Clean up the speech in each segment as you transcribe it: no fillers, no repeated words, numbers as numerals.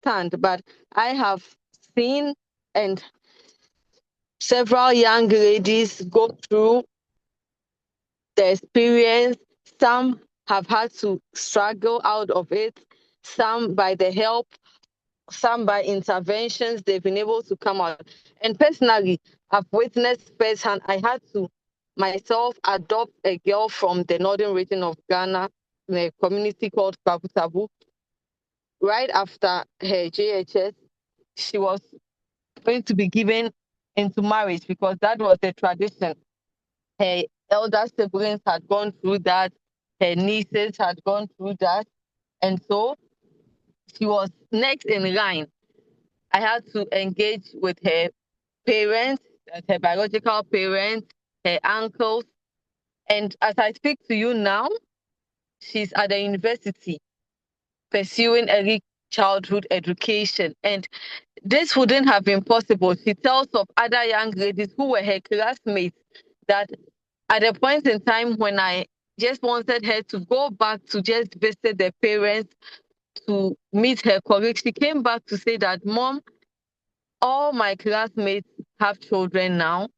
firsthand, but I have seen and several young ladies go through the experience. Some have had to struggle out of it, some by the help, some by interventions, they've been able to come out. And personally, I've witnessed firsthand, I had to myself adopt a girl from the northern region of Ghana, in a community called Kwakutabu. Right after her JHS, she was going to be given into marriage because that was the tradition. Her elder siblings had gone through that, her nieces had gone through that, and so she was next in line. I had to engage with her parents, her biological parents, her uncles. And as I speak to you now, she's at the university pursuing early childhood education. And this wouldn't have been possible. She tells of other young ladies who were her classmates that at a point in time when I just wanted her to go back to just visit the parents to meet her colleagues, she came back to say that, Mom, all my classmates have children now.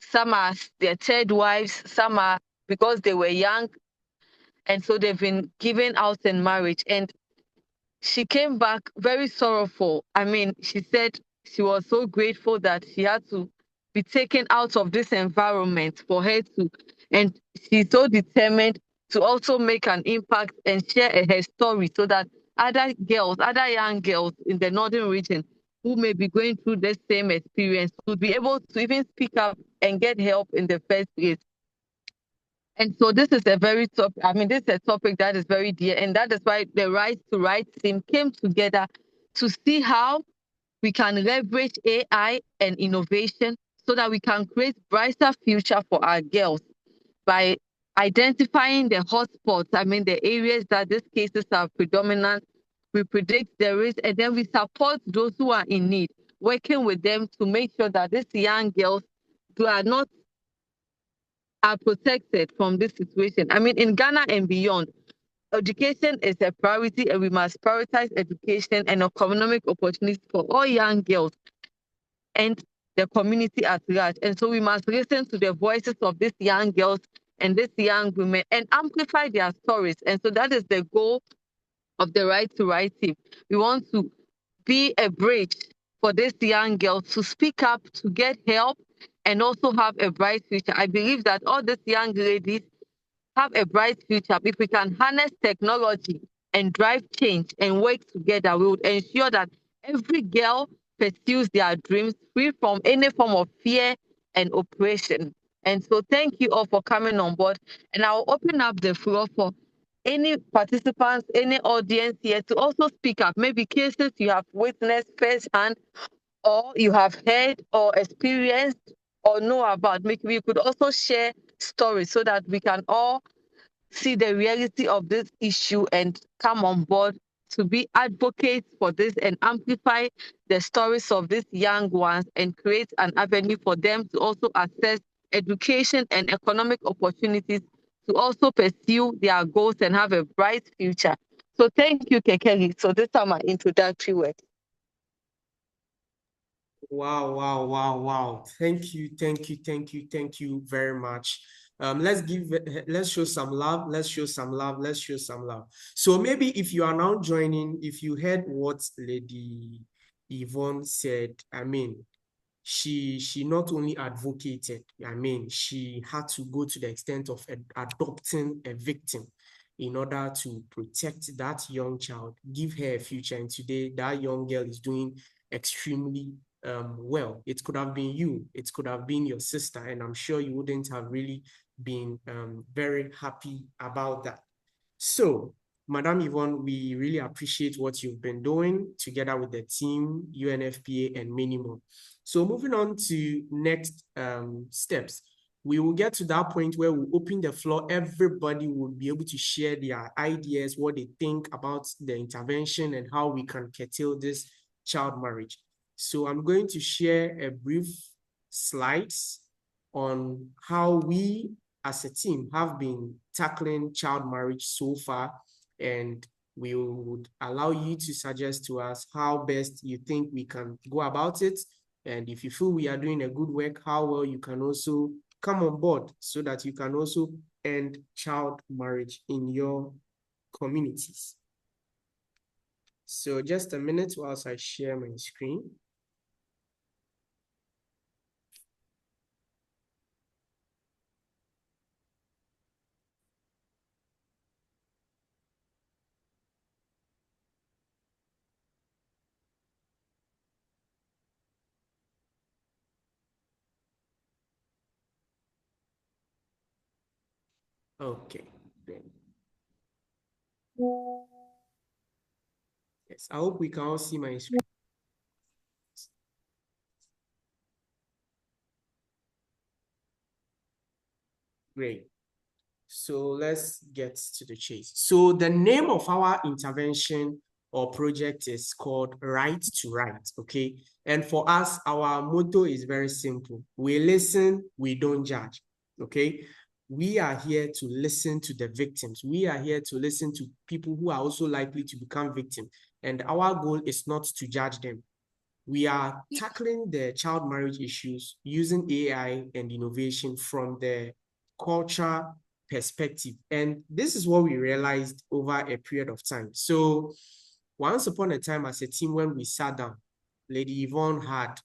Some are their third wives, some are because they were young, and so they've been given out in marriage. And she came back very sorrowful. I mean, she said she was so grateful that she had to be taken out of this environment for her to, and she's so determined to also make an impact and share her story so that other girls, other young girls in the northern region who may be going through the same experience would be able to even speak up and get help in the first place. And so this is a very top, I mean, this is a topic that is very dear. And that is why the Rights to Rights team came together to see how we can leverage AI and innovation so that we can create brighter future for our girls by identifying the hotspots, I mean, the areas that these cases are predominant. We predict the risk, and then we support those who are in need, working with them to make sure that these young girls are protected from this situation. I mean, in Ghana and beyond, education is a priority, and we must prioritize education and economic opportunities for all young girls and the community at large. And so we must listen to the voices of these young girls and these young women and amplify their stories. And so that is the goal of the Right to Right team. We want to be a bridge for these young girls to speak up, to get help, and also have a bright future. I believe that all these young ladies have a bright future. If we can harness technology and drive change and work together, we would ensure that every girl pursues their dreams free from any form of fear and oppression. And so thank you all for coming on board. And I'll open up the floor for any participants, any audience here to also speak up. Maybe cases you have witnessed firsthand or you have heard or experienced or know about. Maybe we could also share stories so that we can all see the reality of this issue and come on board to be advocates for this and amplify the stories of these young ones and create an avenue for them to also access education and economic opportunities to also pursue their goals and have a bright future. So thank you, Kekeli. So these are my introductory words. Wow, wow, wow, wow. Thank you, thank you, thank you, thank you very much. Let's show some love, let's show some love, let's show some love. So maybe if you are now joining, if you heard what Lady Yvonne said, I mean, she not only advocated, I mean, she had to go to the extent of adopting a victim in order to protect that young child, give her a future. And today, that young girl is doing extremely well. It could have been you, it could have been your sister, and I'm sure you wouldn't have really been very happy about that. So, Madam Yvonne, we really appreciate what you've been doing together with the team, UNFPA, and many more. So moving on to next steps, we will get to that point where we open the floor. Everybody will be able to share their ideas, what they think about the intervention and how we can curtail this child marriage. So I'm going to share a brief slides on how we as a team have been tackling child marriage so far and We would allow you to suggest to us how best you think we can go about it. And if you feel we are doing a good work, how well you can also come on board so that you can also end child marriage in your communities. So just a minute whilst I share my screen. Okay. Yes, I hope we can all see my screen. Great. So let's get to the chase. So the name of our intervention or project is called Right to Right, okay? And for us, our motto is very simple. We listen, we don't judge, okay? We are here to listen to the victims. We are here to listen to people who are also likely to become victims. And our goal is not to judge them. We are tackling the child marriage issues using AI and innovation from the culture perspective. And this is what we realized over a period of time. So once upon a time as a team, when we sat down, Lady Yvonne had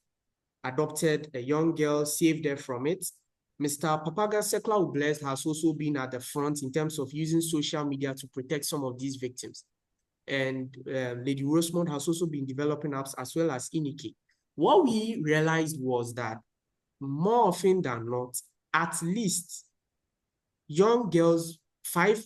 adopted a young girl, saved her from it. Mr. Papaga Sekla Blessed has also been at the front in terms of using social media to protect some of these victims. And Lady Rosemont has also been developing apps as well as Inike. What we realized was that more often than not, at least young girls, 5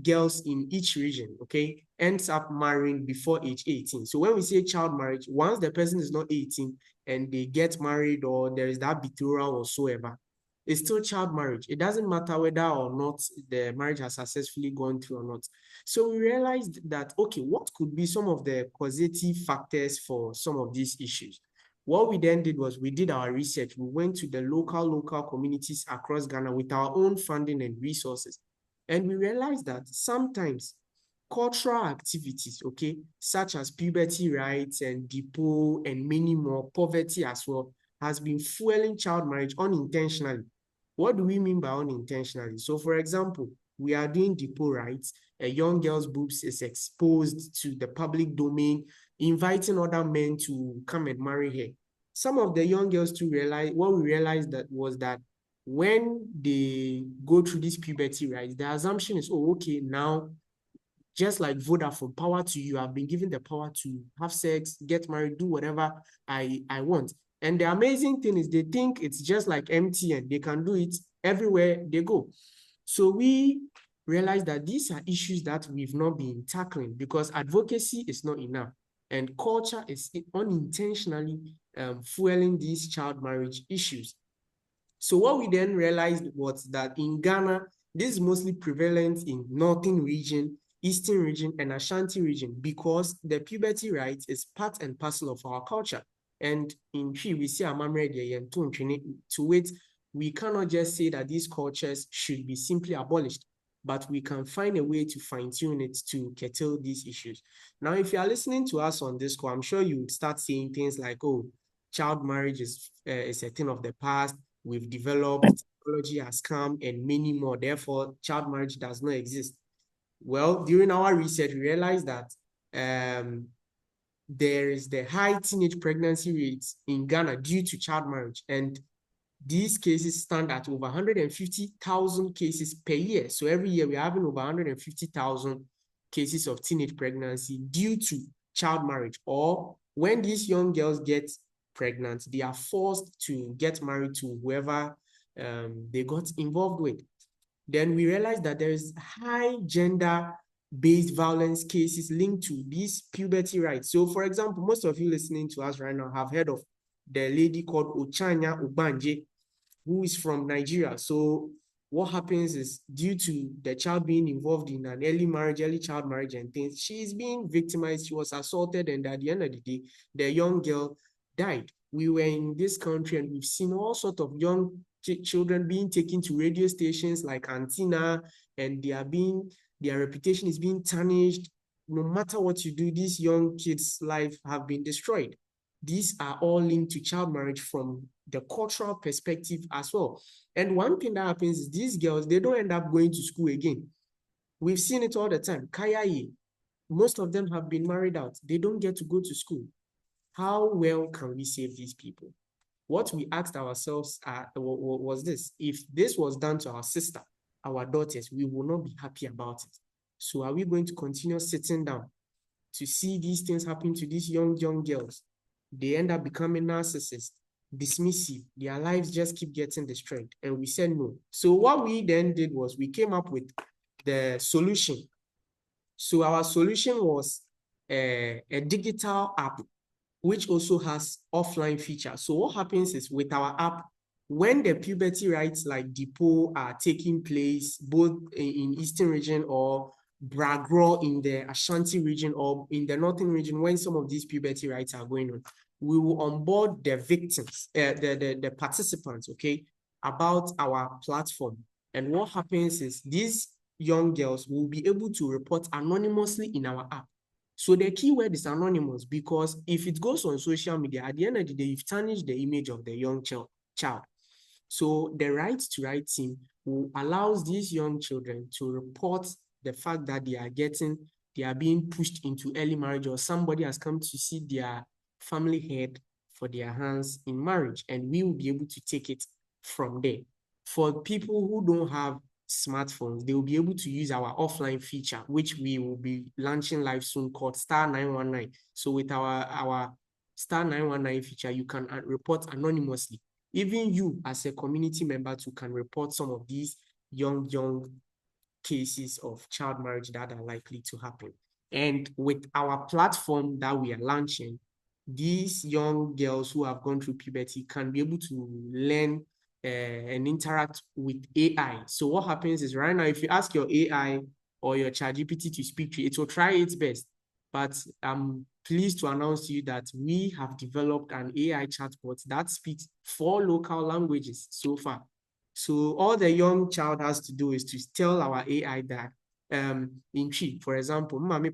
girls in each region, okay, ends up marrying before age 18. So when we say child marriage, once the person is not 18 and they get married or there is that betrothal or so ever, it's still child marriage. It doesn't matter whether or not the marriage has successfully gone through or not. So we realized that, okay, what could be some of the causative factors for some of these issues? What we then did was we did our research. We went to the local communities across Ghana with our own funding and resources. And we realized that sometimes cultural activities, okay, such as puberty rights and depot and many more, poverty as well, has been fueling child marriage unintentionally. What do we mean by unintentionally? So for example, we are doing depot rights, a young girl's boobs is exposed to the public domain, inviting other men to come and marry her. Some of the young girls to realize, what we realized that was that when they go through this puberty, right, the assumption is, oh, okay, now just like Vodafone, power to you, I've been given the power to have sex, get married, do whatever I want. And the amazing thing is they think it's just like MTN. They can do it everywhere they go. So we realize that these are issues that we've not been tackling because advocacy is not enough. And culture is unintentionally fueling these child marriage issues. So what we then realized was that in Ghana, this is mostly prevalent in northern region, eastern region, and Ashanti region because the puberty rights is part and parcel of our culture. And in Twi, we see Amamre and to it, we cannot just say that these cultures should be simply abolished, but we can find a way to fine-tune it to curtail these issues. Now, if you are listening to us on this call, I'm sure you would start saying things like, oh, child marriage is a thing of the past. We've developed, technology has come, and many more. Therefore, child marriage does not exist. Well, during our research, we realized that there is the high teenage pregnancy rates in Ghana due to child marriage. And these cases stand at over 150,000 cases per year. So every year we're having over 150,000 cases of teenage pregnancy due to child marriage. Or when these young girls get pregnant, they are forced to get married to whoever they got involved with. Then we realized that there is high gender-based violence cases linked to these puberty rights. So for example, most of you listening to us right now have heard of the lady called Ochanya Ubanje, who is from Nigeria. So what happens is due to the child being involved in an early child marriage and things, she is being victimized. She was assaulted, and at the end of the day, the young girl died. We were in this country and we've seen all sorts of young children being taken to radio stations like Antenna, and their reputation is being tarnished. no matter what you do, these young kids' life have been destroyed. These are all linked to child marriage from the cultural perspective as well. And one thing that happens is these girls, they don't end up going to school again. We've seen it all the time. Kayaye, most of them have been married out. They don't get to go to school. How well can we save these people? What we asked ourselves was this: if this was done to our sister, our daughters, we will not be happy about it. So are we going to continue sitting down to see these things happen to these young girls? They end up becoming narcissists, dismissive. Their lives just keep getting destroyed. And we said no. So what we then did was we came up with the solution. So our solution was a digital app which also has offline features. So what happens is with our app, when the puberty rites like Depot are taking place, both in Eastern region or Bragro in the Ashanti region or in the Northern region, when some of these puberty rites are going on, we will onboard the victims, the participants, okay, about our platform. And what happens is these young girls will be able to report anonymously in our app. So the keyword is anonymous because if it goes on social media, at the end of the day, you've tarnished the image of the young child. So the Rights to Right team allows these young children to report the fact that they are being pushed into early marriage, or somebody has come to see their family head for their hands in marriage, and we will be able to take it from there. For people who don't have smartphones, they will be able to use our offline feature, which we will be launching live soon, called star 919. So with our star 919 feature, you can report anonymously. Even you as a community member too can report some of these young cases of child marriage that are likely to happen. And with our platform that we are launching, these young girls who have gone through puberty can be able to learn and interact with AI. So what happens is right now, if you ask your AI or your ChatGPT to speak to you, it will try its best. But I'm pleased to announce to you that we have developed an AI chatbot that speaks 4 local languages so far. So all the young child has to do is to tell our AI that in Chi, for example, and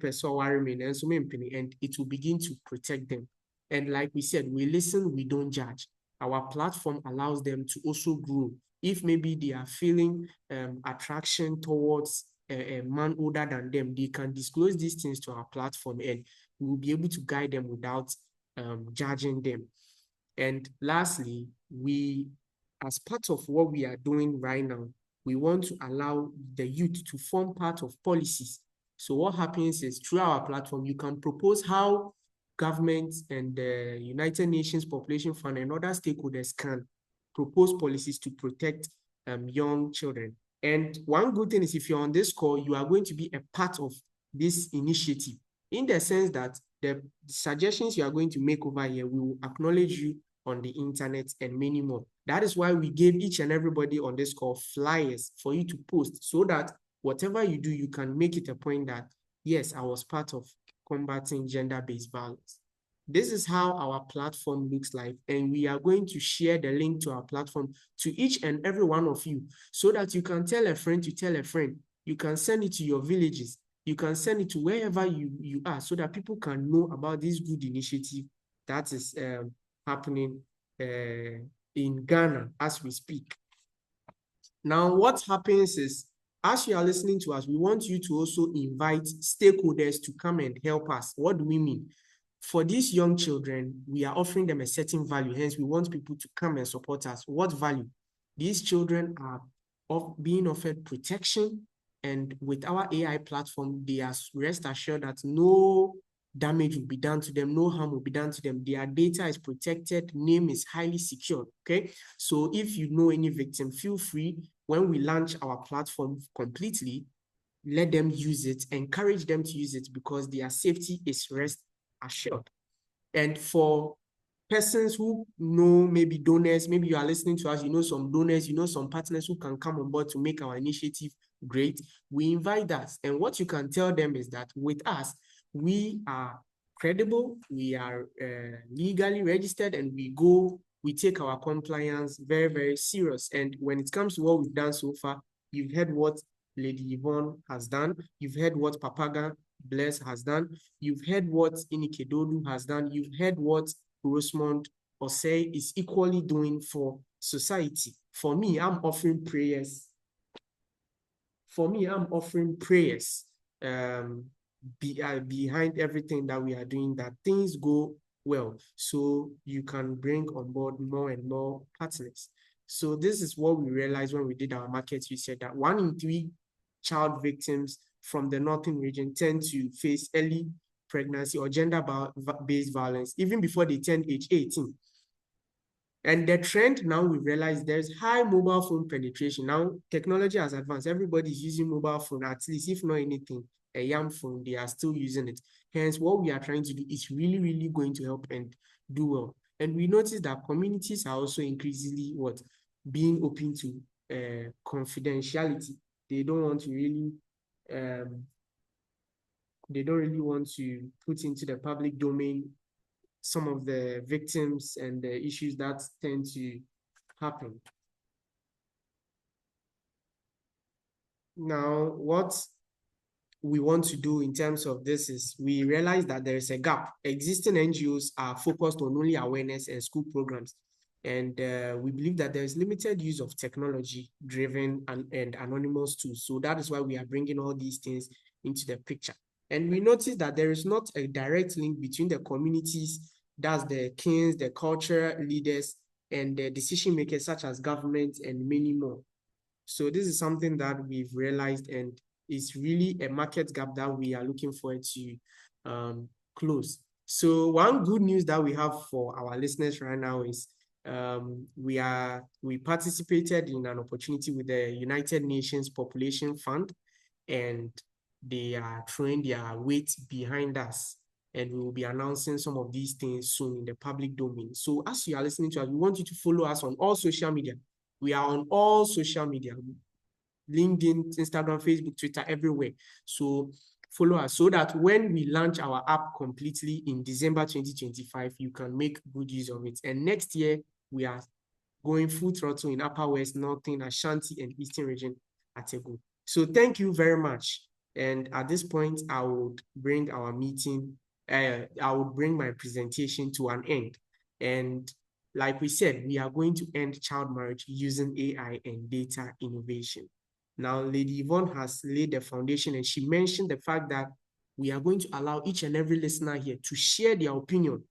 it will begin to protect them. And like we said, we listen, we don't judge. Our platform allows them to also grow. If maybe they are feeling attraction towards a man older than them, they can disclose these things to our platform and we will be able to guide them without judging them. And lastly, as part of what we are doing right now, we want to allow the youth to form part of policies. So what happens is through our platform, you can propose how governments and the United Nations Population Fund and other stakeholders can propose policies to protect young children. And one good thing is if you're on this call, you are going to be a part of this initiative in the sense that the suggestions you are going to make over here, we will acknowledge you on the internet and many more. That is why we gave each and everybody on this call flyers for you to post so that whatever you do, you can make it a point that, yes, I was part of combating gender-based violence. This is how our platform looks like, and we are going to share the link to our platform to each and every one of you so that you can tell a friend to tell a friend. You can send it to your villages. You can send it to wherever you are so that people can know about this good initiative that is happening in Ghana as we speak. Now, what happens is, as you are listening to us, we want you to also invite stakeholders to come and help us. What do we mean? For these young children, we are offering them a certain value. Hence, we want people to come and support us. What value? These children are being offered protection, and with our AI platform, they are rest assured that no damage will be done to them, no harm will be done to them. Their data is protected, name is highly secured, okay? So if you know any victim, feel free, when we launch our platform completely, let them use it, encourage them to use it because their safety is rest assured. And for persons who know maybe donors, maybe you are listening to us, you know some donors, you know some partners who can come on board to make our initiative great, we invite us. And what you can tell them is that with us, we are credible, we are legally registered, and we take our compliance very, very serious. And when it comes to what we've done so far, you've heard what Lady Yvonne has done, you've heard what Papaga Bless has done. You've heard what Inikedodu has done. You've heard what Rosemond Osei is equally doing for society. For me, I'm offering prayers. Um, behind everything that we are doing, that things go well, so you can bring on board more and more partners. So this is what we realized when we did our market research, that 1 in 3 child victims from the northern region tend to face early pregnancy or gender-based violence even before they turn age 18. And the trend now, we realize there's high mobile phone penetration. Now, technology has advanced. Everybody's using mobile phone, at least, if not anything, a young phone, they are still using it. Hence, what we are trying to do is really, really going to help and do well. And we notice that communities are also increasingly being open to confidentiality. They don't want to really put into the public domain some of the victims and the issues that tend to happen. Now, what we want to do in terms of this is, we realize that there is a gap. Existing NGOs are focused on only awareness and school programs. And we believe that there is limited use of technology-driven and anonymous tools. So that is why we are bringing all these things into the picture. And we notice that there is not a direct link between the communities, that's the kings, the cultural leaders, and the decision makers such as government and many more. So this is something that we've realized, and it's really a market gap that we are looking forward to close. So one good news that we have for our listeners right now is we participated in an opportunity with the United Nations Population Fund, and they are throwing their weight behind us. And we will be announcing some of these things soon in the public domain. So as you are listening to us, we want you to follow us on all social media. We are on all social media, LinkedIn, Instagram, Facebook, Twitter, everywhere. So follow us so that when we launch our app completely in December 2025, you can make good use of it. And next year, we are going full throttle in Upper West, Northern, Ashanti, and Eastern region at a go. So thank you very much. And at this point, I would bring our meeting, I would bring my presentation to an end. And like we said, we are going to end child marriage using AI and data innovation. Now, Lady Yvonne has laid the foundation, and she mentioned the fact that we are going to allow each and every listener here to share their opinion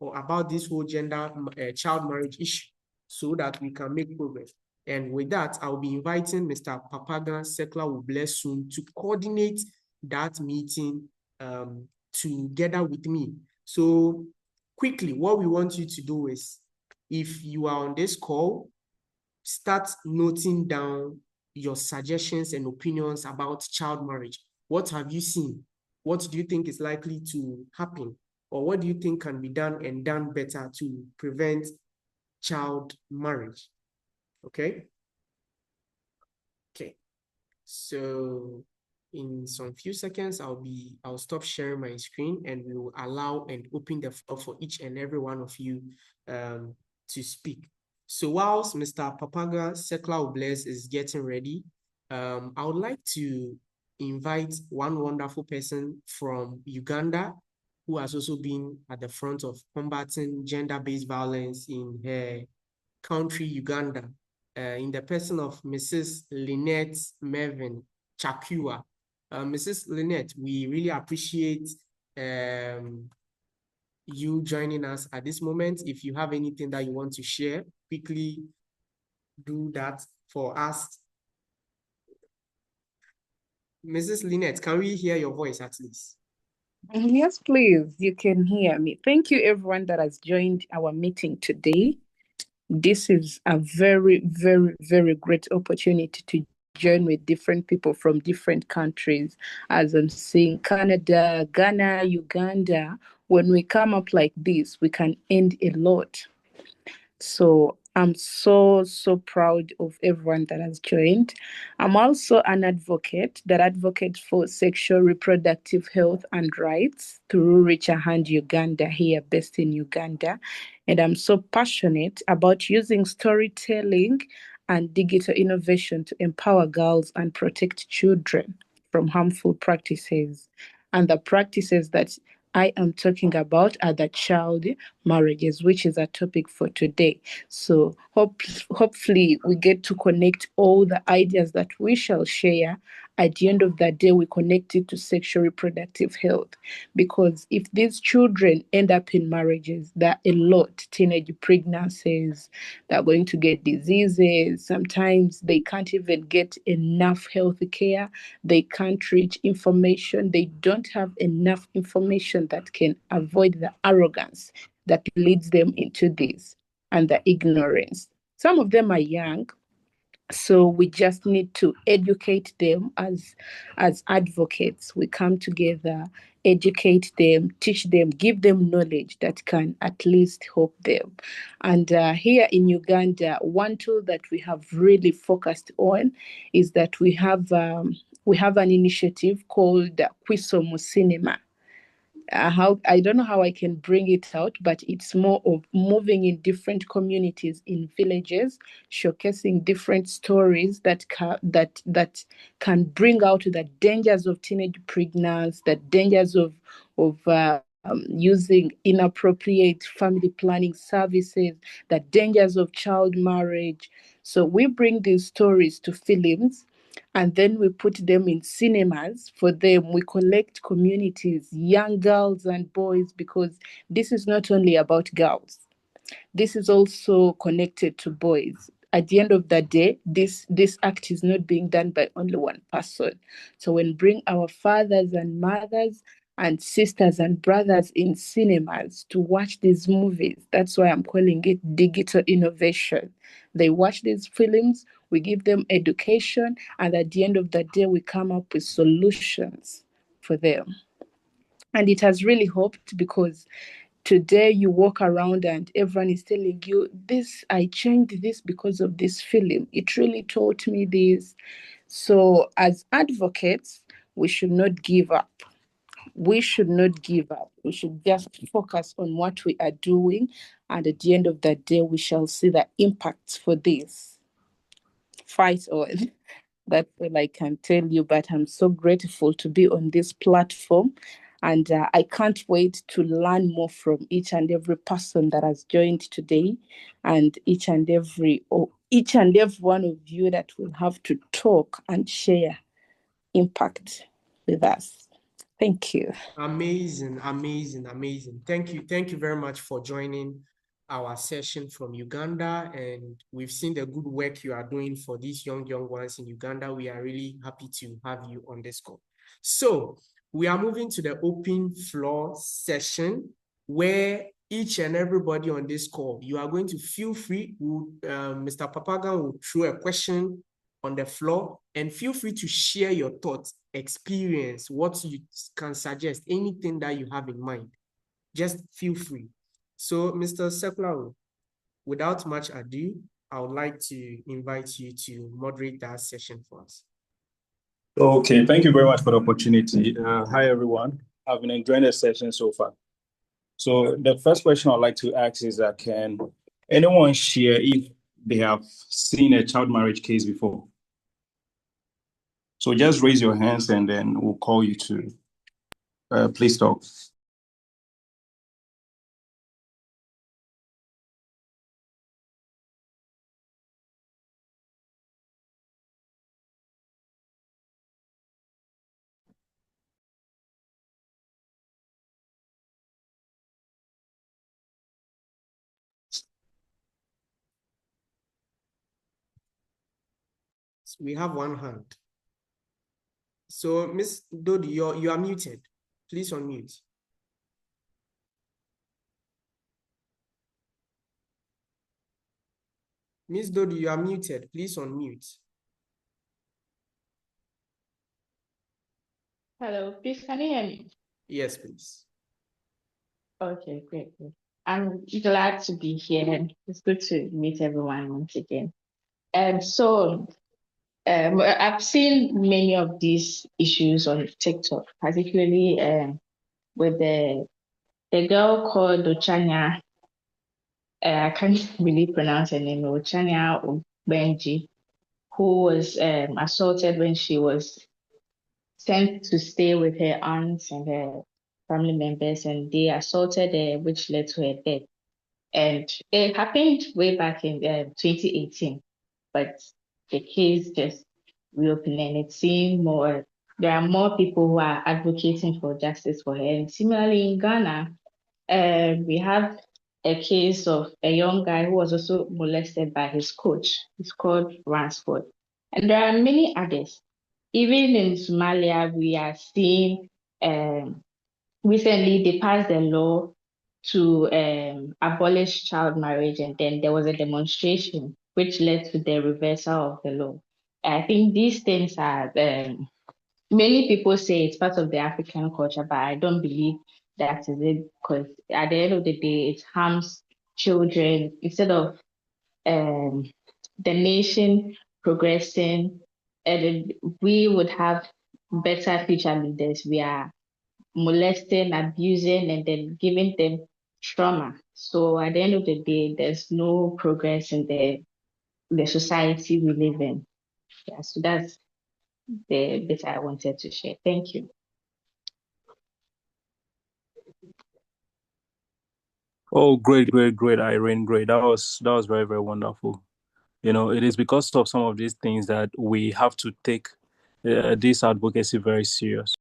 about this whole child marriage issue, so that we can make progress. And with that, I'll be inviting Mr. Papaga Sekla will bless soon to coordinate that meeting together with me. So quickly, what we want you to do is, if you are on this call, start noting down your suggestions and opinions about child marriage. What have you seen? What do you think is likely to happen? Or what do you think can be done and done better to prevent child marriage? Okay? Okay. So in some few seconds, I'll stop sharing my screen, and we will allow and open the floor for each and every one of you to speak. So whilst Mr. Papaga Sekla Bless is getting ready, I would like to invite one wonderful person from Uganda who has also been at the front of combating gender-based violence in her country, Uganda, in the person of Mrs. Lynette Mervyn Chakua. Mrs. Lynette, we really appreciate you joining us at this moment. If you have anything that you want to share, quickly do that for us. Mrs. Lynette, can we hear your voice at least? Yes, please. You can hear me. Thank you, everyone that has joined our meeting today. This is a very, very, very great opportunity to join with different people from different countries. As I'm seeing Canada, Ghana, Uganda. When we come up like this, we can end a lot. So I'm so proud of everyone that has joined. I'm also an advocate that advocates for sexual reproductive health and rights through Reach a Hand Uganda, here based in Uganda. And I'm so passionate about using storytelling and digital innovation to empower girls and protect children from harmful practices. And the practices that I am talking about are the child marriages, which is a topic for today. So hopefully we get to connect all the ideas that we shall share. At the end of the day, we connect it to sexual reproductive health. Because if these children end up in marriages, there are a lot, teenage pregnancies, they're going to get diseases. Sometimes they can't even get enough health care. They can't reach information. They don't have enough information that can avoid the arrogance that leads them into this and the ignorance. Some of them are young, so we just need to educate them as advocates. We come together, educate them, teach them, give them knowledge that can at least help them. And here in Uganda, one tool that we have really focused on is that we have an initiative called Kwisomo Cinema. How I don't know how I can bring it out, but it's more of moving in different communities in villages, showcasing different stories that can bring out the dangers of teenage pregnancy, the dangers of using inappropriate family planning services, the dangers of child marriage. So we bring these stories to films, and then we put them in cinemas for them. We collect communities, young girls and boys, because this is not only about girls, this is also connected to boys. At the end of the day, this act is not being done by only one person. So when bring our fathers and mothers and sisters and brothers in cinemas to watch these movies, that's why I'm calling it digital innovation. They watch these films, we give them education, and at the end of the day, we come up with solutions for them. And it has really helped, because today you walk around and everyone is telling you, this, I changed this because of this film, it really taught me this. So as advocates, we should not give up. We should not give up. We should just focus on what we are doing, and at the end of the day, we shall see the impacts for this. Fight on. That's all I can tell you. But I'm so grateful to be on this platform. And I can't wait to learn more from each and every person that has joined today, and each and every one of you that will have to talk and share impact with us. Thank you. Amazing, amazing, amazing. Thank you very much for joining our session from Uganda. And we've seen the good work you are doing for these young ones in Uganda. We are really happy to have you on this call. So we are moving to the open floor session, where each and everybody on this call, you are going to feel free. Mr. Papaga will throw a question on the floor, and feel free to share your thoughts, experience, what you can suggest, anything that you have in mind. Just feel free. So, Mr. Sekularo, without much ado, I would like to invite you to moderate that session for us. Okay, thank you very much for the opportunity. Hi, everyone. I've been enjoying the session so far. So the first question I'd like to ask is that, can anyone share if they have seen a child marriage case before? So just raise your hands and then we'll call you to please talk. We have one hand. So, Ms. Dodi, you are muted. Please unmute. Ms. Dodi, you are muted. Please unmute. Hello, please can you hear me? Yes, please. Okay, great. I'm glad to be here. It's good to meet everyone once again. I've seen many of these issues on TikTok, particularly with the girl called Ochanya. I can't really pronounce her name, Ochanya Benji, who was assaulted when she was sent to stay with her aunts and her family members, and they assaulted her, which led to her death. And it happened way back in 2018, but the case just reopened, and it seemed more. There are more people who are advocating for justice for her. And similarly, in Ghana, we have a case of a young guy who was also molested by his coach. He's called Ransford. And there are many others. Even in Somalia, we are seeing recently they passed a law to abolish child marriage, and then there was a demonstration which led to the reversal of the law. I think these things are many people say it's part of the African culture, but I don't believe that is it, because at the end of the day, it harms children instead of um, the nation progressing, and we would have better future leaders. We are molesting, abusing, and then giving them trauma. So at the end of the day, there's no progress in the society we live in. Yeah, so that's the bit I wanted to share. Thank you. Oh, great, Irene, great. That was very, very wonderful. It is because of some of these things that we have to take this advocacy very serious.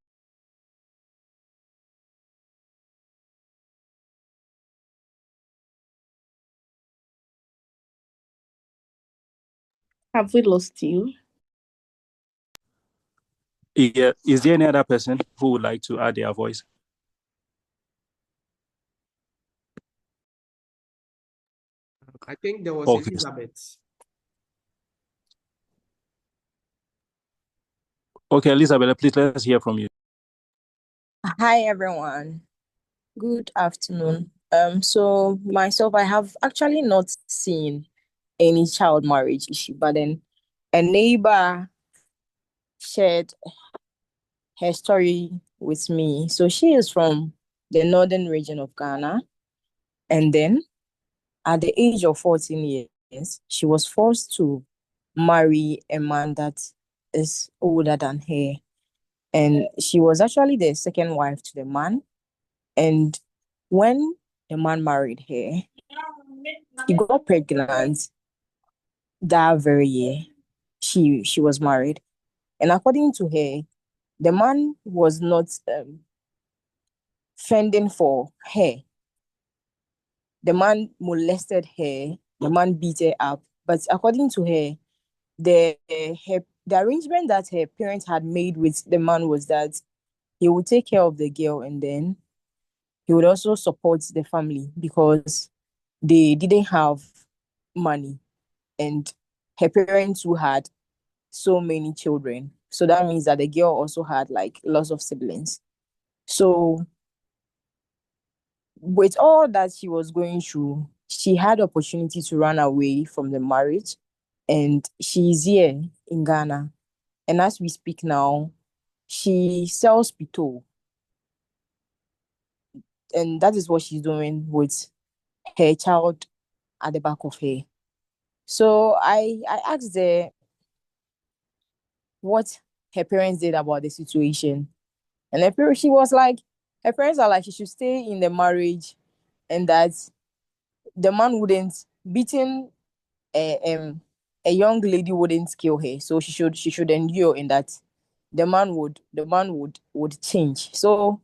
Have we lost you? Yeah. Is there any other person who would like to add their voice? I think there was Okay. Elizabeth. Okay, Elizabeth, please let's hear from you. Hi everyone. Good afternoon. So myself, I have actually not seen any child marriage issue, but then a neighbor shared her story with me. So she is from the northern region of Ghana, and then at the age of 14 years, she was forced to marry a man that is older than her. And she was actually the second wife to the man. And when the man married her, he got pregnant that very year. She was married, and according to her, the man was not fending for her. The man molested her. The man beat her up. But according to her, the arrangement that her parents had made with the man was that he would take care of the girl, and then he would also support the family because they didn't have money, and her parents who had so many children. So that means that the girl also had like lots of siblings. So with all that she was going through, she had opportunity to run away from the marriage, and she's here in Ghana. And as we speak now, she sells pito, and that is what she's doing with her child at the back of her. So I asked her what her parents did about the situation. And her parents, she was like, her parents are like, she should stay in the marriage, and that the man wouldn't beating a young lady wouldn't kill her. So she should endure in that the man would change. So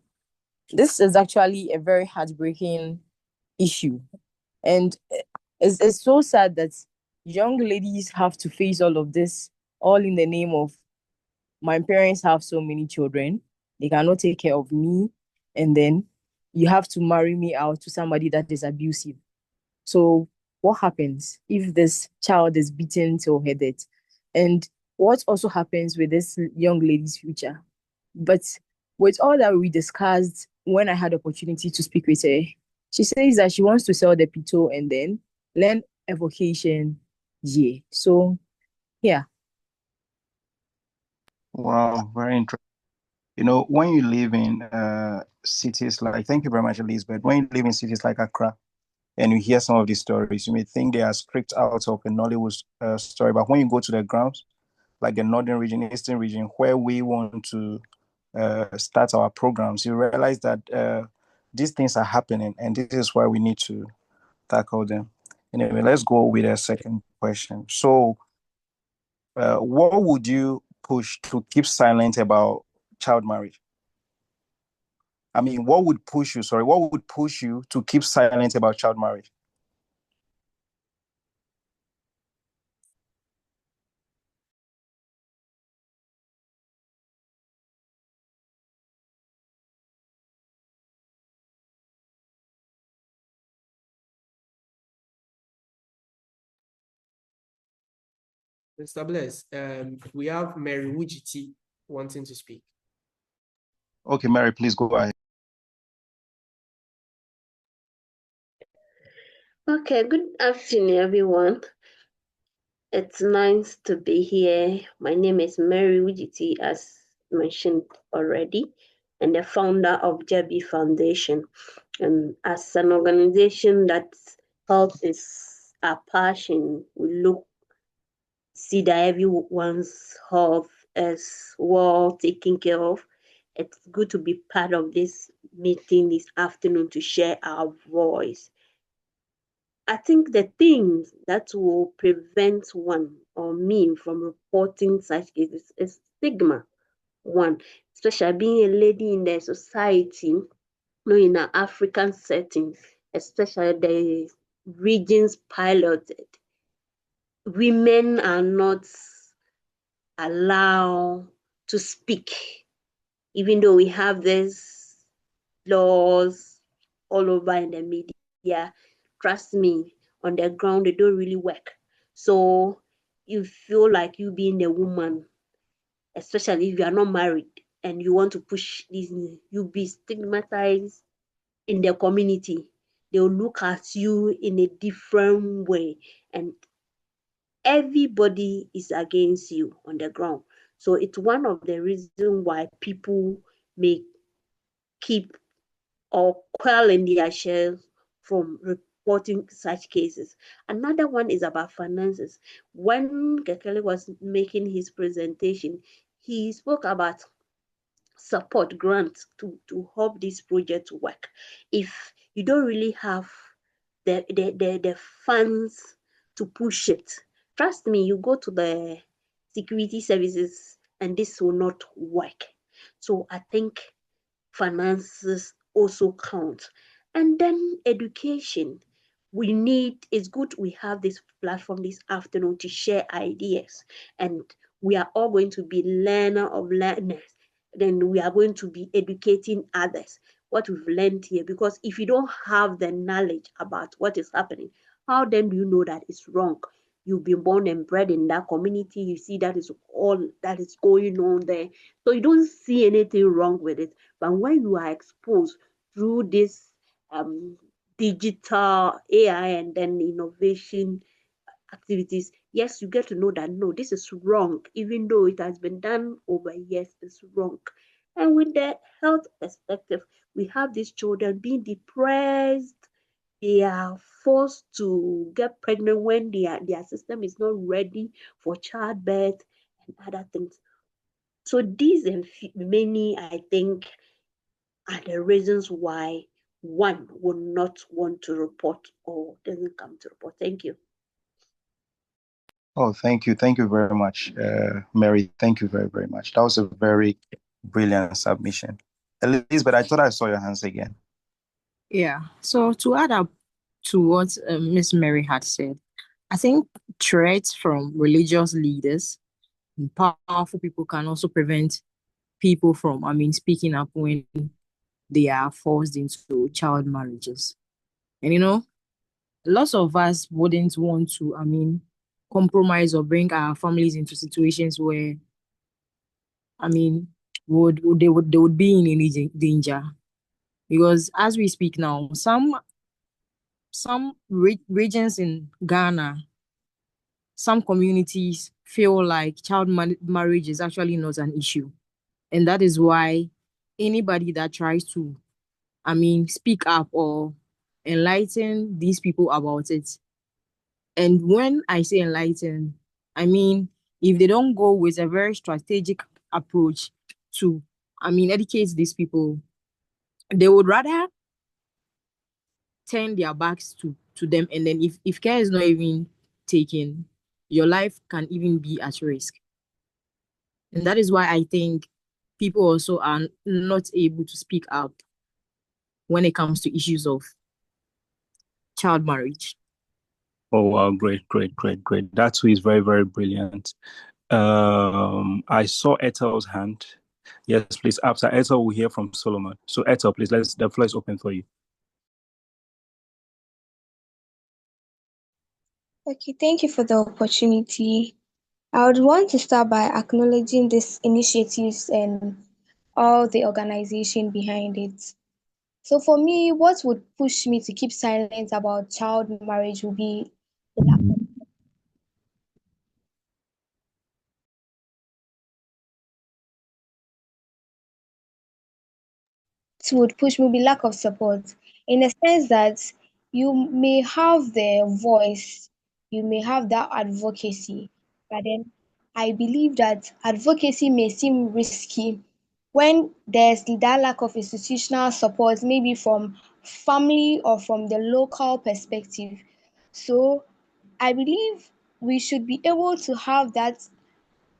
this is actually a very heartbreaking issue. And it's so sad that young ladies have to face all of this, all in the name of my parents have so many children, they cannot take care of me, and then you have to marry me out to somebody that is abusive. So what happens if this child is beaten till her death? And what also happens with this young lady's future? But with all that we discussed, when I had opportunity to speak with her, she says that she wants to sell the pito and then learn a vocation. Yeah. So yeah. Wow, very interesting. When you live in cities like, thank you very much, Elizabeth. When you live in cities like Accra and you hear some of these stories, you may think they are script out of a Nollywood story. But when you go to the grounds, like the northern region, eastern region, where we want to start our programs, you realize that these things are happening, and this is why we need to tackle them. Anyway, let's go with a second question. So, what would you push to keep silent about child marriage? I mean, what would push you? Sorry, what would push you to keep silent about child marriage? Mr. Bless, we have Mary Wujiti wanting to speak. Okay, Mary, please go ahead. Okay, good afternoon, everyone. It's nice to be here. My name is Mary Wujiti, as mentioned already, and the founder of JB Foundation. And as an organization that health is our passion, we see that everyone's health is well taken care of. It's good to be part of this meeting this afternoon to share our voice. I think the things that will prevent one or me from reporting such cases is stigma. One, especially being a lady in the society, in an African setting, especially the regions piloted, women are not allowed to speak, even though we have these laws all over in the media. Trust me, on the ground, they don't really work. So you feel like you being a woman, especially if you are not married and you want to push this, you be stigmatized in the community. They'll look at you in a different way, and everybody is against you on the ground. So it's one of the reasons why people may keep or quell in their shells from reporting such cases. Another one is about finances. When Kekele was making his presentation, he spoke about support grants to help this project work. If you don't really have the funds to push it, trust me, you go to the security services and this will not work. So I think finances also count. And then education. It's good we have this platform this afternoon to share ideas. And we are all going to be learner of learners. Then we are going to be educating others what we've learned here. Because if you don't have the knowledge about what is happening, how then do you know that it's wrong? You've been born and bred in that community. You see that is all that is going on there. So you don't see anything wrong with it. But when you are exposed through this digital AI and then innovation activities, yes, you get to know that no, this is wrong, even though it has been done over years, it's wrong. And with the health perspective, we have these children being depressed. They are forced to get pregnant when their system is not ready for childbirth and other things. So these and many, I think, are the reasons why one would not want to report or doesn't come to report. Thank you. Oh, thank you. Thank you very much, Mary. Thank you very, very much. That was a very brilliant submission. Elizabeth, I thought I saw your hands again. Yeah. So to add up to what Miss Mary had said, I think threats from religious leaders and powerful people can also prevent people from, speaking up when they are forced into child marriages. And lots of us wouldn't want to, compromise or bring our families into situations where, I mean, would be in any danger. Because as we speak now, some regions in Ghana, some communities feel like child marriage is actually not an issue. And that is why anybody that tries to, speak up or enlighten these people about it. And when I say enlighten, I mean, if they don't go with a very strategic approach to educate these people, they would rather turn their backs to them, and then if care is not even taken, your life can even be at risk. And that is why I think people also are not able to speak out when it comes to issues of child marriage. Oh wow, great. That too is very, very brilliant. I saw Ethel's hand. Yes, please. After Ethel, we'll hear from Solomon. So Ethel, please, the floor is open for you. Okay, thank you for the opportunity. I would want to start by acknowledging these initiatives and all the organization behind it. So for me, what would push me to keep silent about child marriage would be would push will be lack of support, in the sense that you may have the voice, you may have that advocacy, but then I believe that advocacy may seem risky when there's that lack of institutional support, maybe from family or from the local perspective. So I believe we should be able to have that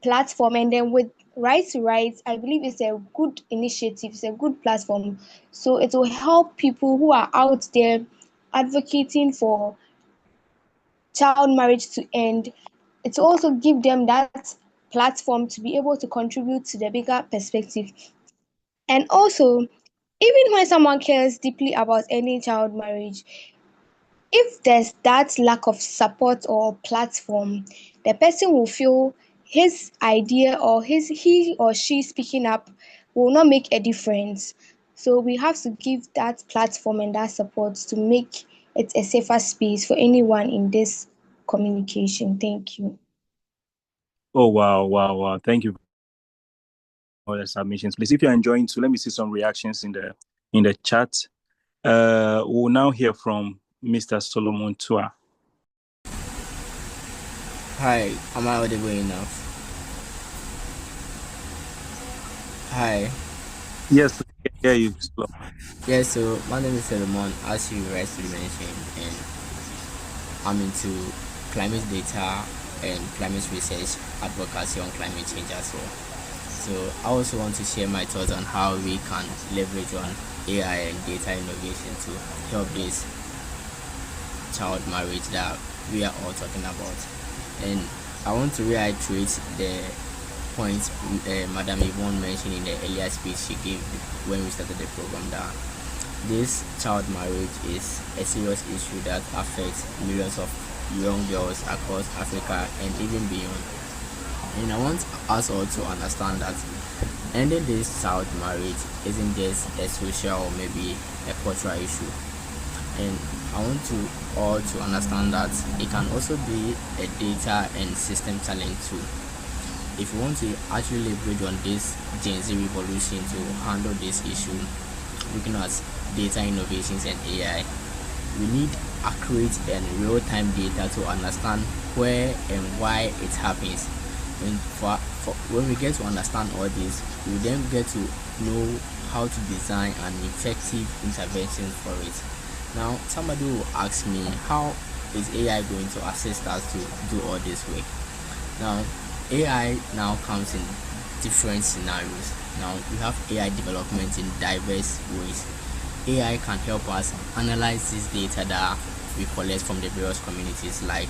platform, and then with right to rights, I believe it's a good initiative, it's a good platform, so it will help people who are out there advocating for child marriage to end. It will also give them that platform to be able to contribute to the bigger perspective. And also, even when someone cares deeply about any child marriage, if there's that lack of support or platform, the person will feel his idea or he or she speaking up will not make a difference. So we have to give that platform and that support to make it a safer space for anyone in this communication. Thank you. Oh wow. Thank you for the submissions. Please, if you're enjoying too, let me see some reactions in the chat. We'll now hear from Mr. Solomon Tua. Hi, am I audible enough? Hi. Yes, we can hear you. Yes, so my name is Solomon, as you rightly mentioned, and I'm into climate data and climate research advocacy on climate change as well. So I also want to share my thoughts on how we can leverage on AI and data innovation to help this child marriage that we are all talking about. And I want to reiterate the points Madam Yvonne mentioned in the earlier speech she gave when we started the program, that this child marriage is a serious issue that affects millions of young girls across Africa and even beyond. And I want us all to understand that ending this child marriage isn't just a social or maybe a cultural issue. And I want to all to understand that it can also be a data and system challenge too. If we want to actually leverage on this Gen Z revolution to handle this issue, looking at data innovations and AI, we need accurate and real-time data to understand where and why it happens. And when we get to understand all this, we then get to know how to design an effective intervention for it. Now, somebody will ask me, how is AI going to assist us to do all this work? Now, AI now comes in different scenarios. Now, we have AI development in diverse ways. AI can help us analyze this data that we collect from the various communities, like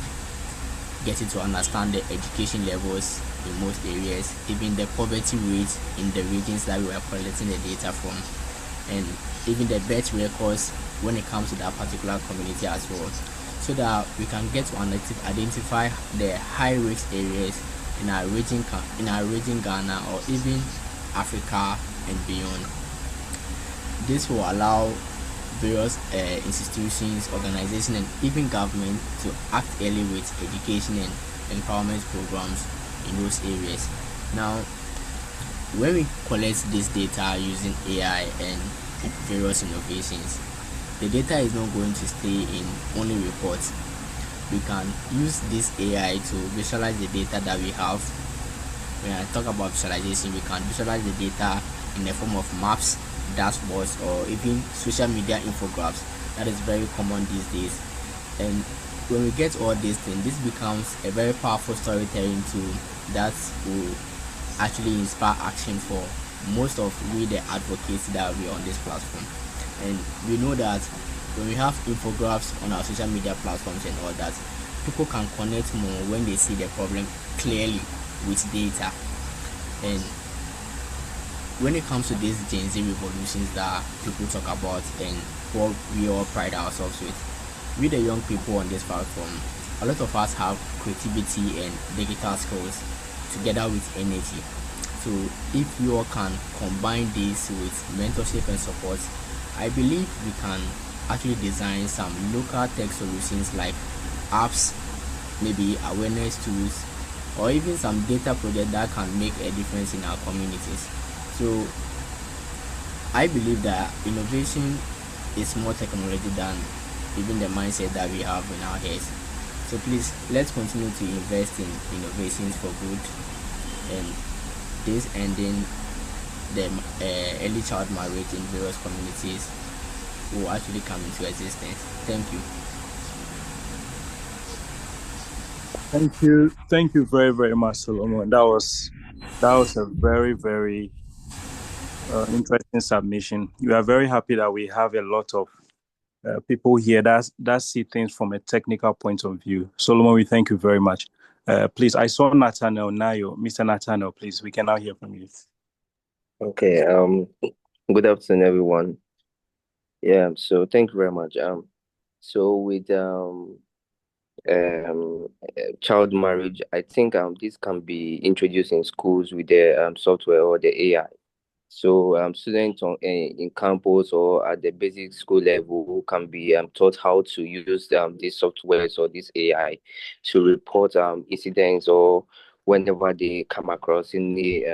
getting to understand the education levels in most areas, even the poverty rates in the regions that we are collecting the data from, and even the birth records when it comes to that particular community as well, so that we can get to identify the high risk areas in our region Ghana or even Africa and beyond. This will allow various institutions, organizations, and even government to act early with education and empowerment programs in those areas. Now, when we collect this data using AI and various innovations, the data is not going to stay in only reports. We can use this AI to visualize the data that we have. When I talk about visualization, we can visualize the data in the form of maps, dashboards, or even social media infographics. That is very common these days. And when we get all these things, this becomes a very powerful storytelling tool that will actually inspire action for most of we the advocates that we on this platform. And we know that when we have infographics on our social media platforms and all that, people can connect more when they see the problem clearly with data. And when it comes to these Gen Z revolutions that people talk about and what we all pride ourselves with, we the young people on this platform, a lot of us have creativity and digital skills together with energy. So if you all can combine this with mentorship and support, I believe we can actually design some local tech solutions like apps, maybe awareness tools, or even some data project that can make a difference in our communities. So I believe that innovation is more technology than even the mindset that we have in our heads. So please, let's continue to invest in innovations for good, and this ending the early child marriage in various communities will actually come into existence. Thank you. Thank you very, very much, Solomon. That was a very, very interesting submission. We are very happy that we have a lot of people here that see things from a technical point of view. Solomon, we thank you very much. Please, I saw Nathaniel Nayo. Mr. Nathaniel, please, we can now hear from you. Okay, good afternoon, everyone. Yeah, so thank you very much. So with child marriage, I think this can be introduced in schools with the software or the AI. So students in campus or at the basic school level can be taught how to use these softwares or this AI to report incidents or whenever they come across any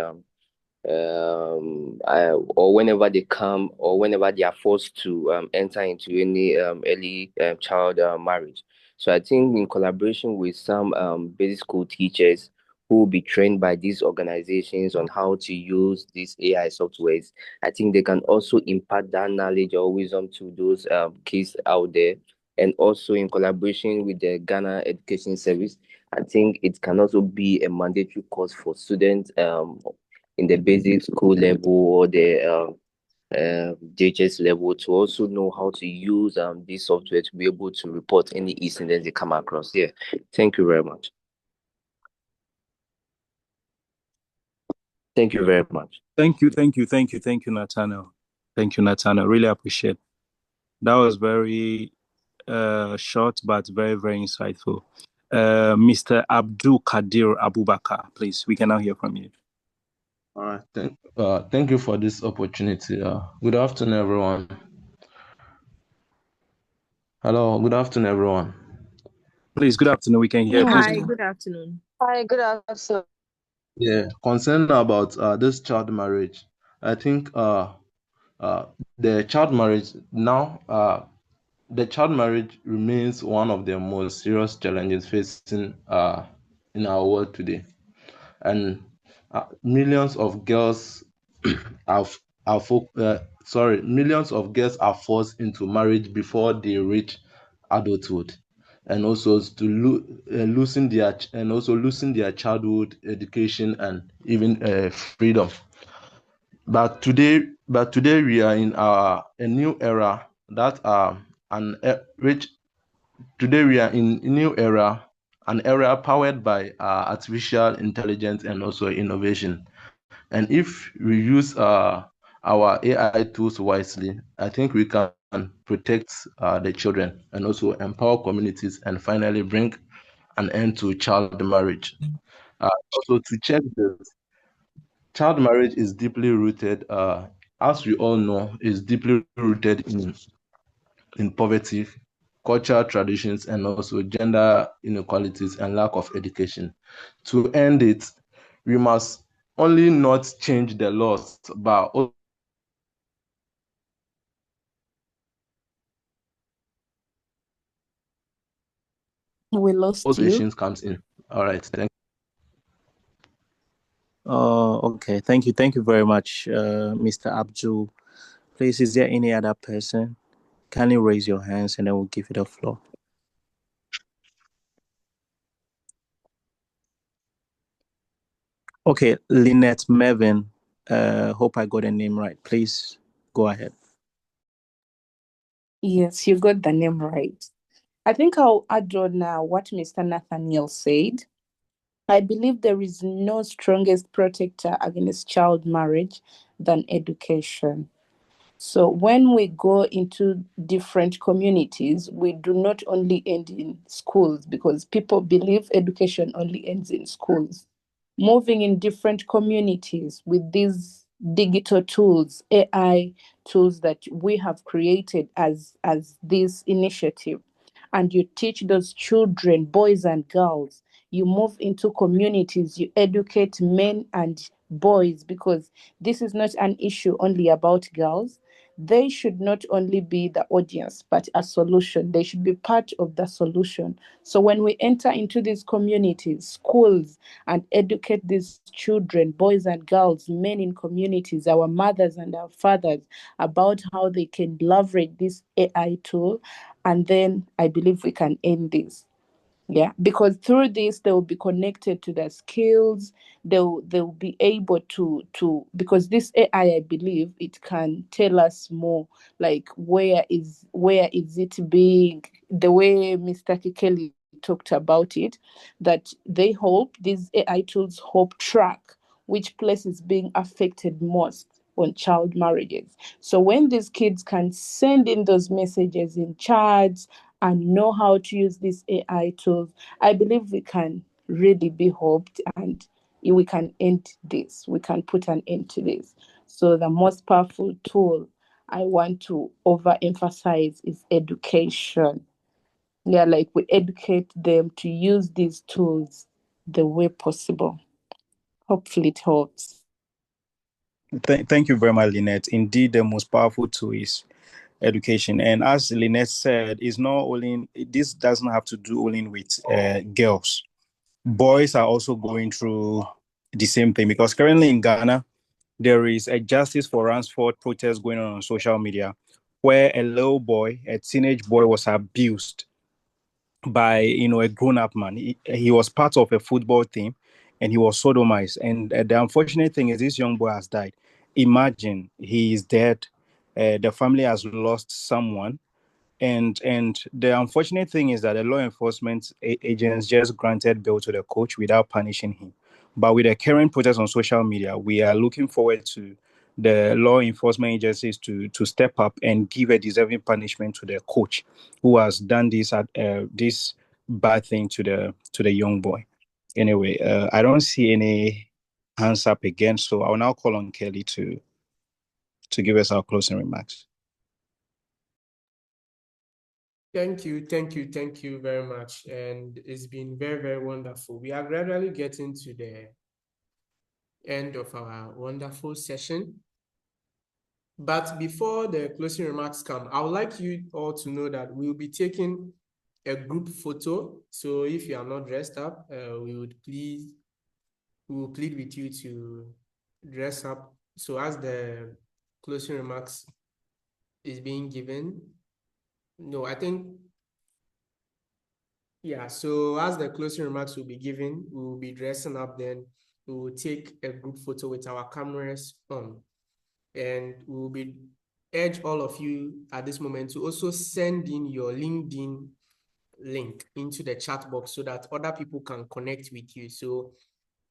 or whenever they come or whenever they are forced to enter into any early child marriage. So I think in collaboration with some basic school teachers who will be trained by these organizations on how to use these AI softwares, I think they can also impart that knowledge or wisdom to those kids out there. And also in collaboration with the Ghana Education Service, I think it can also be a mandatory course for students in the basic school level or the JHS level to also know how to use this software to be able to report any incidents they come across. Yeah, thank you very much. Thank you very much. Thank you, Nathaniel. Thank you, Nathaniel. Really appreciate. That was very short but very, very insightful. Mr. Abdul Kadir Abubakar, please, we can now hear from you. All right. Thank you for this opportunity. Good afternoon, everyone. Hello. Good afternoon, everyone. Please, good afternoon. We can hear. Please. Hi, good afternoon. Hi, good afternoon. Yeah, concerned about this child marriage, I think the child marriage now the child marriage remains one of the most serious challenges facing in our world today, and millions of girls are are millions of girls are forced into marriage before they reach adulthood, and also losing their childhood education and even freedom. But today we are in a new era that an which today we are in a new era, an era powered by artificial intelligence and also innovation. And if we use our AI tools wisely, I think we can protect the children and also empower communities and finally bring an end to child marriage. Also, to check this, child marriage is deeply rooted, as we all know, is deeply rooted in poverty, cultural traditions, and also gender inequalities and lack of education. To end it, we must only not change the laws, but We lost you. associations comes in. All right, thank Okay. Thank you. Thank you very much, Mr. Abdul. Please, is there any other person? Kindly raise your hands and then we'll give you the floor. Okay, Lynette Mevin. Hope I got the name right. Please go ahead. Yes, you got the name right. I think I'll add on what Mr. Nathaniel said. I believe there is no strongest protector against child marriage than education. So when we go into different communities, we do not only end in schools because people believe education only ends in schools. Moving in different communities with these digital tools, AI tools that we have created as this initiative, and you teach those children, boys and girls. You move into communities, you educate men and boys because this is not an issue only about girls. They should not only be the audience, but a solution. They should be part of the solution. So when we enter into these communities, schools, and educate these children, boys and girls, men in communities, our mothers and our fathers, about how they can leverage this AI tool, and then I believe we can end this. Yeah, because through this they will be connected to their skills. They'll be able to because this AI, I believe, it can tell us more, like where is it being, the way Mr. Kikeli talked about it, that these AI tools hope track which place is being affected most on child marriages. So when these kids can send in those messages in chats and know how to use these AI tools, I believe we can really be hoped and we can end this. We can put an end to this. So the most powerful tool I want to overemphasize is education. Yeah, like we educate them to use these tools the way possible. Hopefully it helps. Thank you very much, Lynette. Indeed, the most powerful tool is education. And as Lynette said, it's not only, this doesn't have to do only with girls. Boys are also going through the same thing because currently in Ghana, there is a Justice for Ransford protest going on social media where a little boy, a teenage boy, was abused by a grown-up man. He was part of a football team and he was sodomized. And the unfortunate thing is this young boy has died. Imagine he is dead. The family has lost someone, and the unfortunate thing is that the law enforcement agents just granted bail to the coach without punishing him. But with the current protest on social media, we are looking forward to the law enforcement agencies to step up and give a deserving punishment to the coach who has done this bad thing to the young boy. Anyway, I don't see any hands up again, so I'll now call on Kelly to give us our closing remarks. Thank you very much. And it's been very, very wonderful. We are gradually getting to the end of our wonderful session. But before the closing remarks come, I would like you all to know that we'll be taking a group photo. So if you are not dressed up, we will plead with you to dress up. So as the closing remarks is being given, no, I think, yeah, so as the closing remarks will be given, we will be dressing up, then we will take a group photo with our cameras on. And we will be urge all of you at this moment to also send in your LinkedIn link into the chat box so that other people can connect with you. So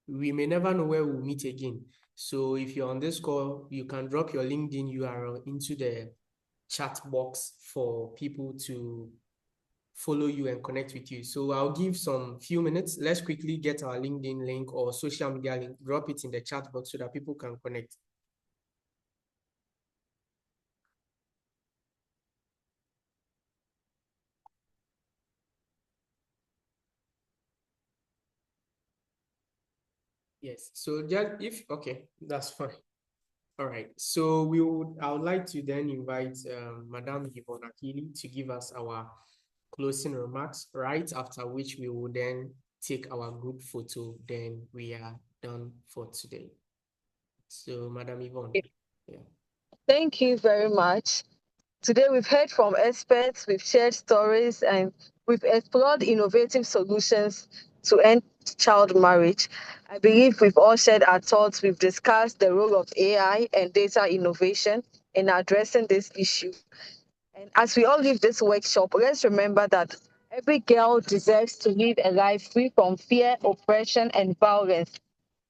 we may never know where we'll meet again. So if you're on this call, you can drop your LinkedIn URL into the chat box for people to follow you and connect with you. So I'll give some few minutes. Let's quickly get our LinkedIn link or social media link, drop it in the chat box so that people can connect. Yes, so just okay, that's fine. All right, so I would like to then invite Madam Yvonne Akili to give us our closing remarks, right after which we will then take our group photo, then we are done for today. So, Madam Yvonne. Yeah. Thank you very much. Today, we've heard from experts, we've shared stories, and we've explored innovative solutions to end child marriage. I believe we've all shared our thoughts. We've discussed the role of AI and data innovation in addressing this issue. And as we all leave this workshop, let's remember that every girl deserves to live a life free from fear, oppression, and violence.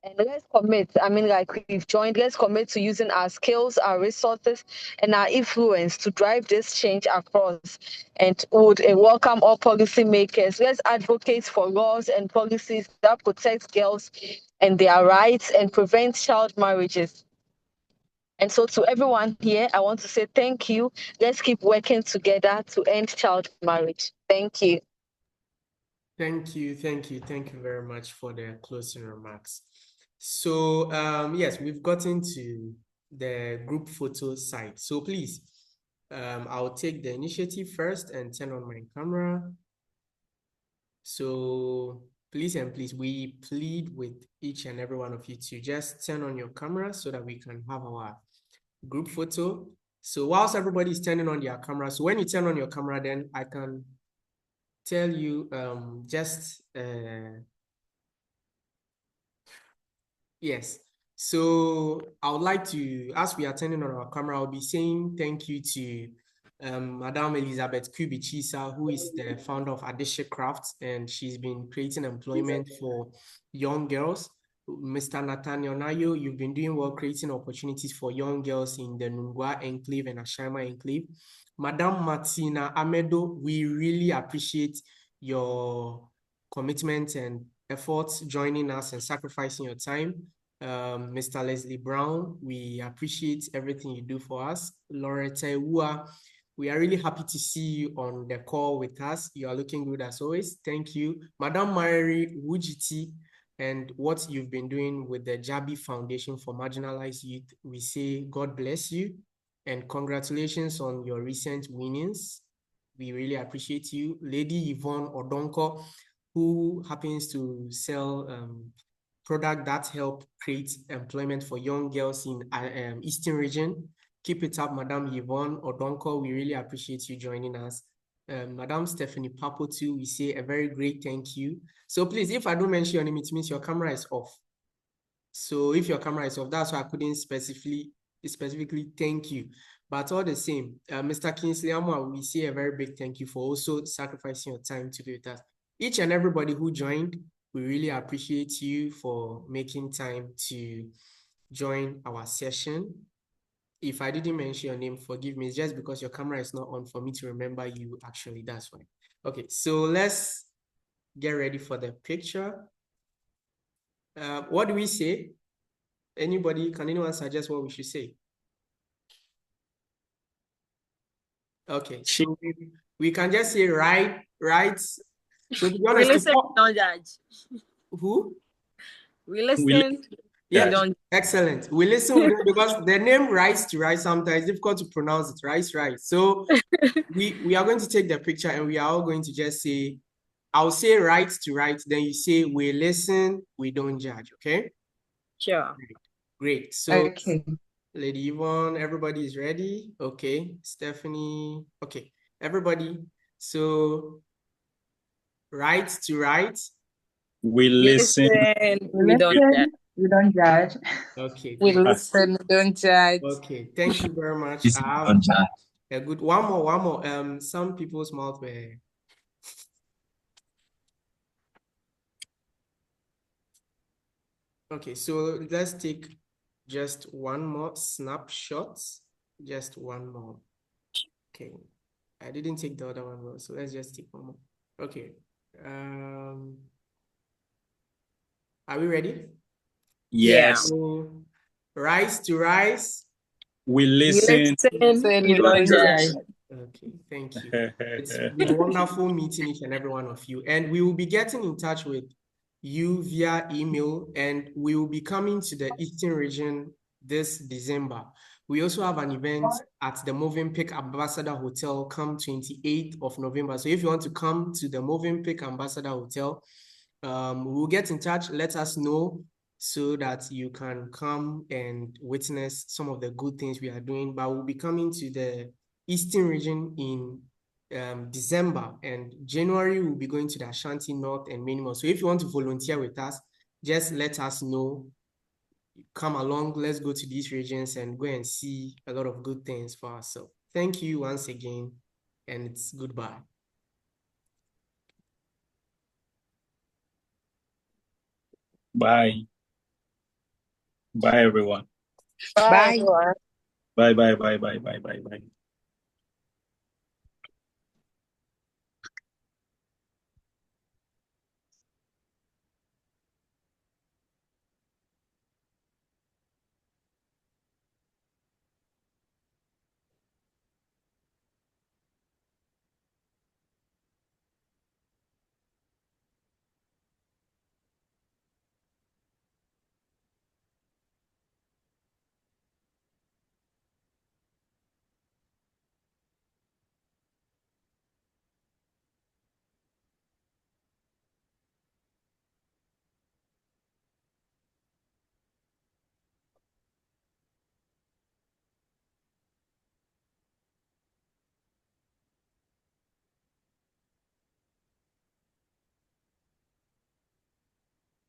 And let's commit. I mean, like we've joined, let's commit to using our skills, our resources, and our influence to drive this change across. And would welcome all policymakers. Let's advocate for laws and policies that protect girls and their rights and prevent child marriages. And so, to everyone here, I want to say thank you. Let's keep working together to end child marriage. Thank you. Thank you very much for the closing remarks. So, yes, we've gotten to the group photo side. So please, I'll take the initiative first and turn on my camera. So please, we plead with each and every one of you to just turn on your camera so that we can have our group photo. So whilst everybody is turning on their camera, so when you turn on your camera, then I can tell you yes. So I would like to, as we are turning on our camera, I'll be saying thank you to Madame Elizabeth Kubichisa, who is the founder of Adeshe Crafts, and she's been creating employment for young girls. Mr. Nathaniel Nayo, you've been doing well creating opportunities for young girls in the Nungwa Enclave and Ashama Enclave. Madame Martina Amedo, we really appreciate your commitment and efforts joining us and sacrificing your time. Mr. Leslie Brown, we appreciate everything you do for us. Loretta Ewua, we are really happy to see you on the call with us. You are looking good as always. Thank you. Madam Mary Wujiti, and what you've been doing with the Jabi Foundation for Marginalized Youth, we say God bless you and congratulations on your recent winnings. We really appreciate you. Lady Yvonne Odonko, who happens to sell product that help create employment for young girls in Eastern region. Keep it up, Madam Yvonne Odonko. We really appreciate you joining us. Madam Stephanie Papo too, we say a very great thank you. So please, if I don't mention your name, it means your camera is off. So if your camera is off, that's why I couldn't specifically thank you. But all the same, Mr. Kingsley Amwa, we say a very big thank you for also sacrificing your time to be with us. Each and everybody who joined, we really appreciate you for making time to join our session. If I didn't mention your name, forgive me. It's just because your camera is not on for me to remember you actually, that's why. Okay, so let's get ready for the picture. What do we say? Anybody, can anyone suggest what we should say? Okay, so we can just say rights. So to be honest, we listen, don't judge. Who? We listen. Yeah, don't. Excellent. We listen because the name Rites to Rights sometimes it's difficult to pronounce it. Right. So we are going to take the picture and we are all going to just say, I'll say rights to rights. Then you say we listen, we don't judge. Okay. Sure. Great. So Lady Yvonne, everybody is ready. Okay. Stephanie. Okay. Everybody. So rights to rights. We listen. We don't judge. Okay. We listen, don't judge. Okay. Thank you very much. A good one more. Some people's mouth were. Okay, so let's take just one more snapshot. Just one more. Okay. I didn't take the other one, so let's just take one more. Okay. Are we ready? Yes. So, rise to rise. We listen. We don't judge. Okay, thank you. It's been wonderful meeting each and every one of you. And we will be getting in touch with you via email, and we will be coming to the Eastern region this December. We also have an event at the Movenpick Ambassador Hotel come 28th of November. So if you want to come to the Movenpick Ambassador Hotel, we'll get in touch, let us know so that you can come and witness some of the good things we are doing. But we'll be coming to the Eastern region in December, and January we'll be going to the Ashanti North and many more. So if you want to volunteer with us, just let us know. Come along, let's go to these regions and go and see a lot of good things for ourselves. Thank you once again, and it's goodbye. Bye. Bye, everyone. Bye, Bye. everyone. Bye, bye, bye, bye, bye, bye, bye.